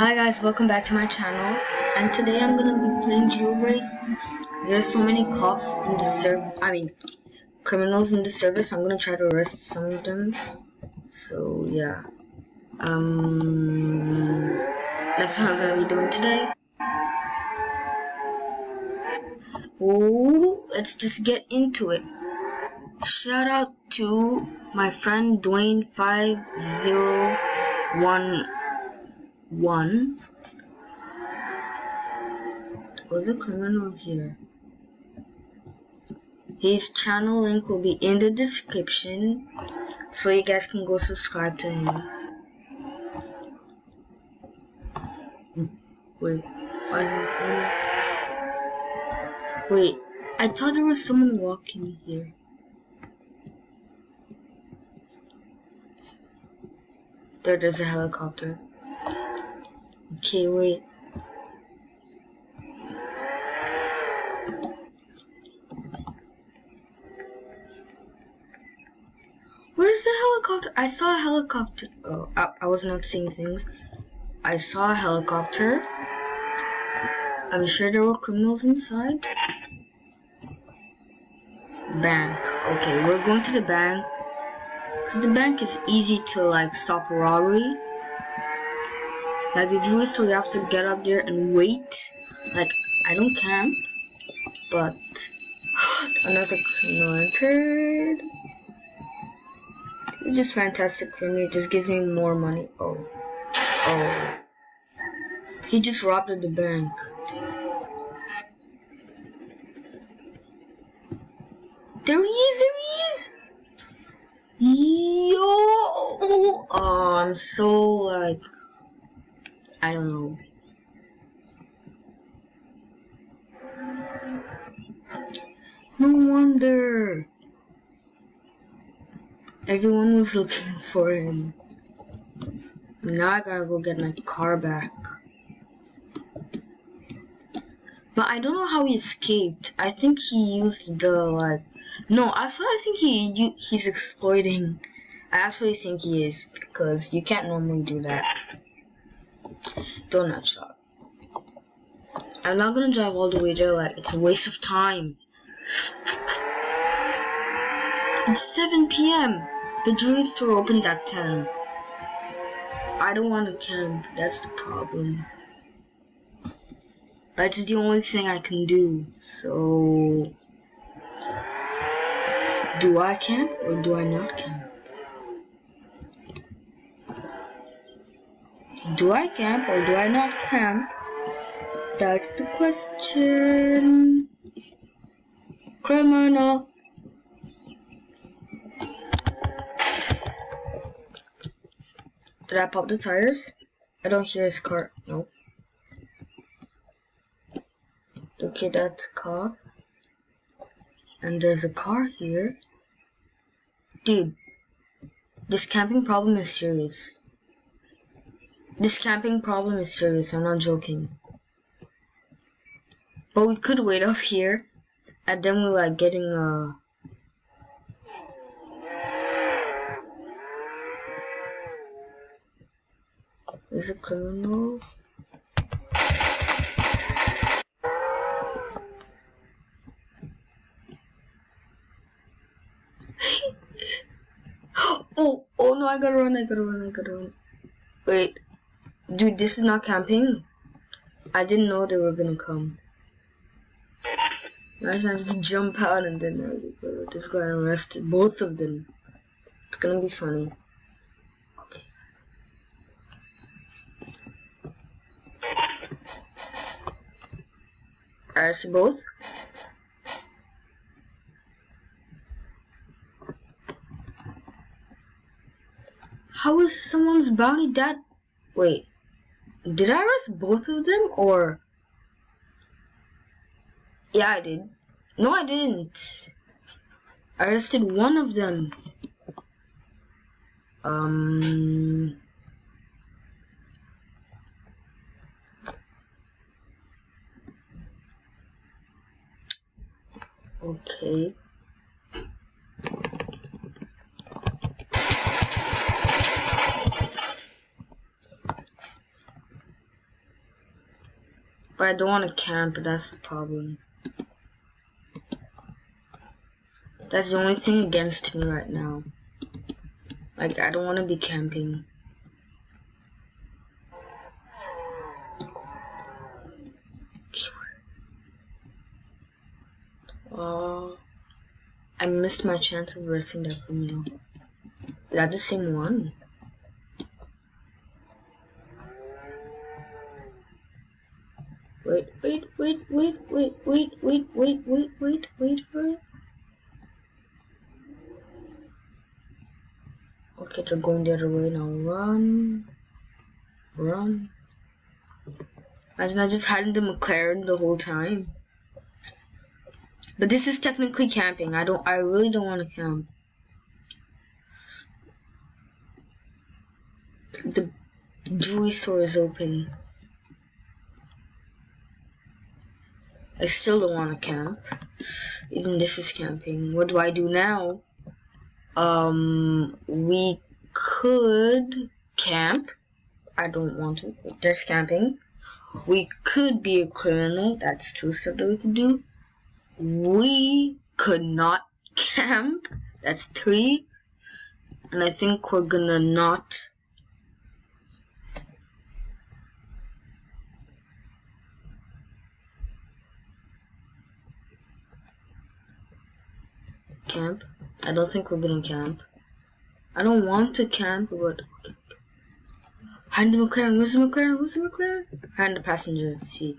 Hi guys, welcome back to my channel, and today I'm gonna be playing jailbreak. There's so many cops in the criminals in the server, so I'm gonna try to arrest some of them. So yeah, that's what I'm gonna be doing today. So let's just get into it. Shout out to my friend Dwayne5011. Was a criminal here. His channel link will be in the description, so you guys can go subscribe to him. Wait, I thought there was someone walking here. There's a helicopter. Okay, wait. Where's the helicopter? I saw a helicopter. Oh, I was not seeing things. I saw a helicopter. I'm sure there were criminals inside. Bank. Okay, we're going to the bank. Because the bank is easy to, like, stop a robbery. Like, the jewelry store, you have to get up there and wait. Like, I don't camp. But another criminal entered. It's just fantastic for me. It just gives me more money. Oh. He just robbed at the bank. There he is. Yo! Oh, I'm so, like, I don't know. No wonder. Everyone was looking for him. Now I gotta go get my car back. But I don't know how he escaped. I think he used the, like... No, I think he's exploiting. I actually think he is, because you can't normally do that. Donut shop. I'm not gonna drive all the way there, like, it's a waste of time. It's 7 PM. The jewelry store opens at 10. I don't want to camp, that's the problem. That's the only thing I can do, so... Do I camp or do I not camp? Do I camp or do I not camp? That's the question. Criminal. Did I pop the tires? I don't hear his car. Nope. Okay, that's a cop. And there's a car here. Dude, this camping problem is serious. I'm not joking. But we could wait up here, and then we're like getting There's a criminal. Oh no, I gotta run. Wait, dude, this is not camping. I didn't know they were gonna come. I just jump out and then this guy arrested both of them. It's gonna be funny. Okay. Arrested both. How is someone's bounty that? Wait, did I arrest both of them or? Yeah, I did. No, I didn't. I arrested one of them. Okay. But I don't want to camp, that's the problem. That's the only thing against me right now. Like, I don't want to be camping. I missed my chance of resting that for meal. Is that the same one? Wait. Okay, they're going the other way now. Run. Imagine I just had the McLaren the whole time. But this is technically camping. I really don't want to camp. The jewelry store is open. I still don't want to camp. Even this is camping. What do I do now? We could camp. I don't want to. There's camping. We could be a criminal. That's 2 stuff that we could do. We could not camp. That's 3. And I think we're gonna not. Camp. I don't think we're gonna camp. I don't want to camp, but okay. Hand the McLaren. Where's the McLaren? Where's the McLaren? Hand the passenger seat.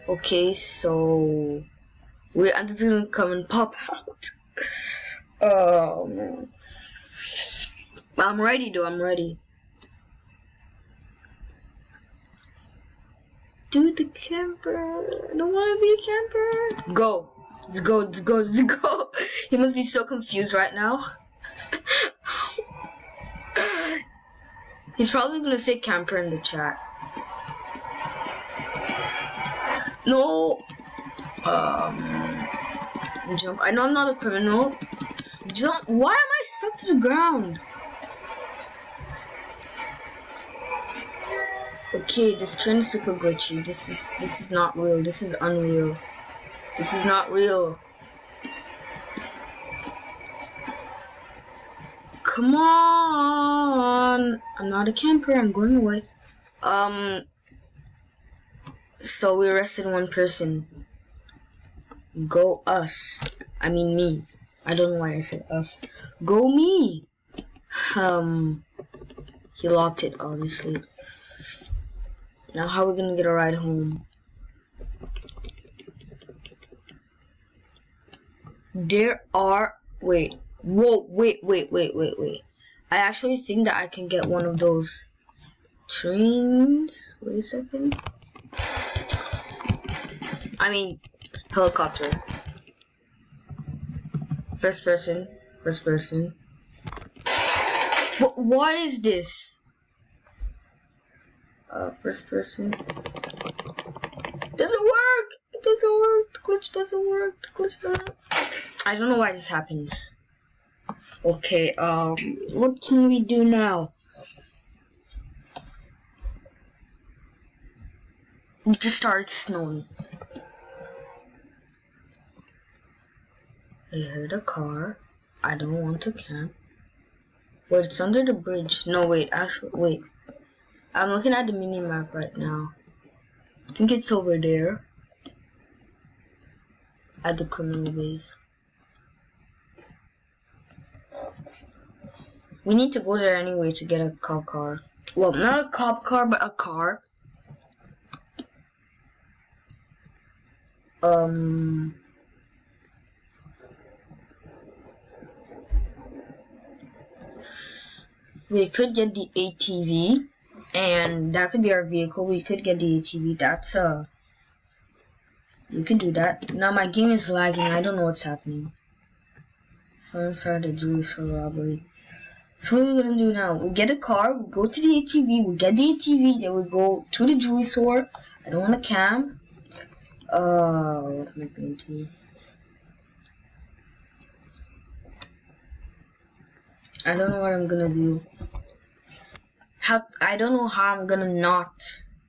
Okay, so I'm just gonna come and pop out. Oh man. I'm ready though, I'm ready. Dude, the camper. I don't wanna be a camper. Go. Let's go, let's go, let's go. He must be so confused right now. He's probably gonna say camper in the chat. No. Jump. I know I'm not a criminal. Jump. Why am I stuck to the ground? Okay, this train is super glitchy. This is not real. This is unreal. This is not real. Come on. I'm not a camper. I'm going away. So we arrested 1 person. Go us. I mean me. I don't know why I said us. Go me. He locked it, obviously. Now how are we gonna get a ride home? There are, wait. Whoa, wait. I actually think that I can get one of those trains. Wait a second. I mean, helicopter. First person. What is this? First person. Doesn't work! It doesn't work. The glitch doesn't work. I don't know why this happens. Okay, what can we do now? It just started snowing. I heard a car. I don't want to camp. Wait, it's under the bridge. No, wait, actually, wait. I'm looking at the mini-map right now. I think it's over there. At the criminal base. We need to go there anyway to get a cop car. Well, not a cop car, but a car. We could get the ATV, and that could be our vehicle. We could get the ATV. That's you can do that. Now my game is lagging. I don't know what's happening. Someone started a jewelry store robbery. So what are we gonna do now? We get a car. We go to the ATV. We get the ATV. Then we go to the jewelry store. I don't want to camp. What am I going to do? I don't know what I'm gonna do. I don't know how I'm gonna not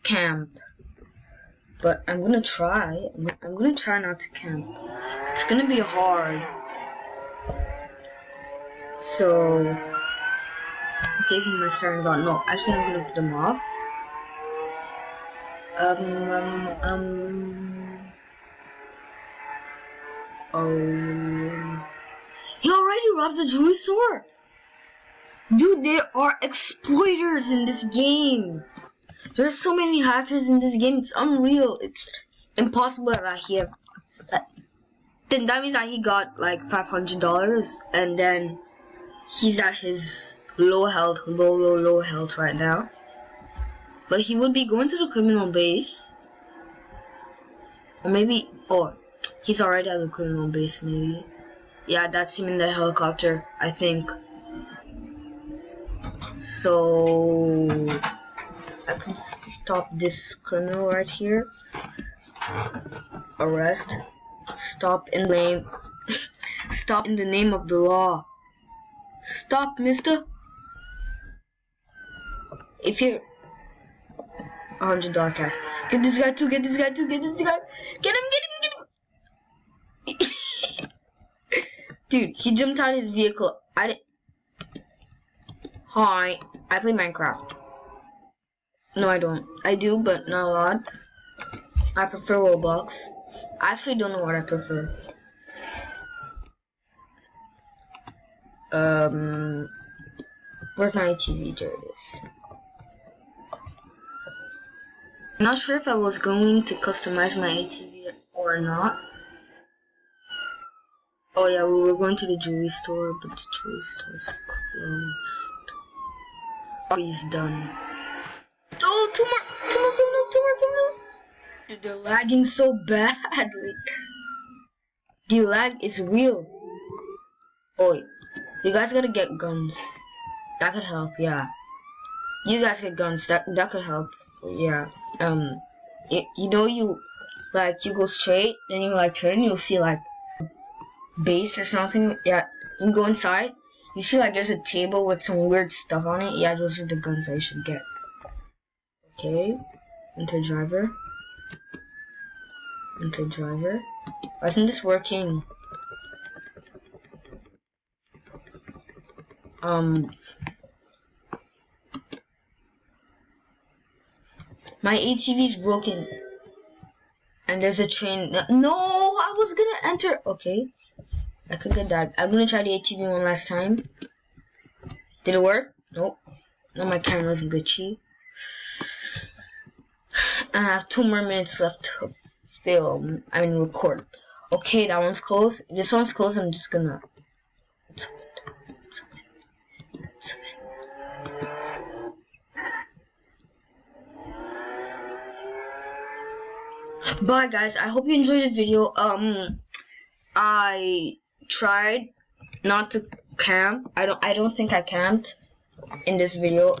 camp, but I'm gonna try. I'm gonna try not to camp. It's gonna be hard. So, I'm taking my sirens on. No, actually, I'm gonna put them off. Oh, he already robbed the jewelry store. Dude, there are exploiters in this game. There's so many hackers in this game. It's unreal. It's impossible that he have. Then that means that he got like $500, and then he's at his low health right now. But he would be going to the criminal base, or maybe, oh, he's already at the criminal base. Maybe, yeah, that's him in the helicopter, I think. So I can stop this criminal right here. Arrest. Stop in the name. Stop in the name of the law. Stop, mister. If you're $100 cash. Get this guy too. Get this guy too. Get this guy. Get him. Get him. Get him. Dude, he jumped out of his vehicle. Hi, I play Minecraft. No, I don't. I do, but not a lot. I prefer Roblox. I actually don't know what I prefer. Where's my ATV? There it is. I'm not sure if I was going to customize my ATV or not. Oh yeah, we were going to the jewelry store, but the jewelry store is closed. He's done. Oh, two more criminals. Dude, they're lagging so badly. The lag is real. Oh, you guys gotta get guns. That could help, yeah. You guys get guns. That could help, yeah. You know, you go straight, then you like turn. You'll see like base or something. Yeah, you go inside. You see like there's a table with some weird stuff on it. Yeah, those are the guns I should get. Okay, enter driver. Enter driver. Why isn't this working? My ATV is broken. And there's a train. No, I was gonna enter. Okay, I could get that. I'm gonna try the ATV one last time. Did it work? Nope. No, my camera's glitchy. I have 2 more minutes left to film. I mean, record. Okay, that one's closed. If this one's closed, I'm just gonna. It's okay. It's okay. It's okay. Bye guys, I hope you enjoyed the video. I tried not to camp. I don't think I camped in this video.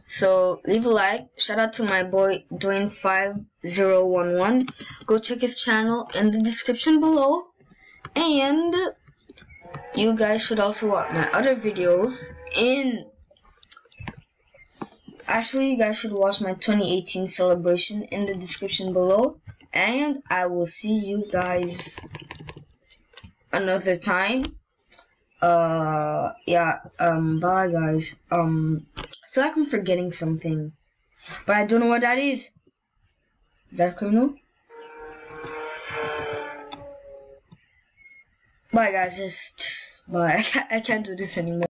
So leave a like. Shout out to my boy Dwayne5011. Go check his channel in the description below. And you guys should also watch my other videos Actually, you guys should watch my 2018 celebration in the description below. And I will see you guys another time. Yeah, bye guys. I feel like I'm forgetting something, but I don't know what that is. Is that a criminal? Bye guys, just bye. I can't do this anymore.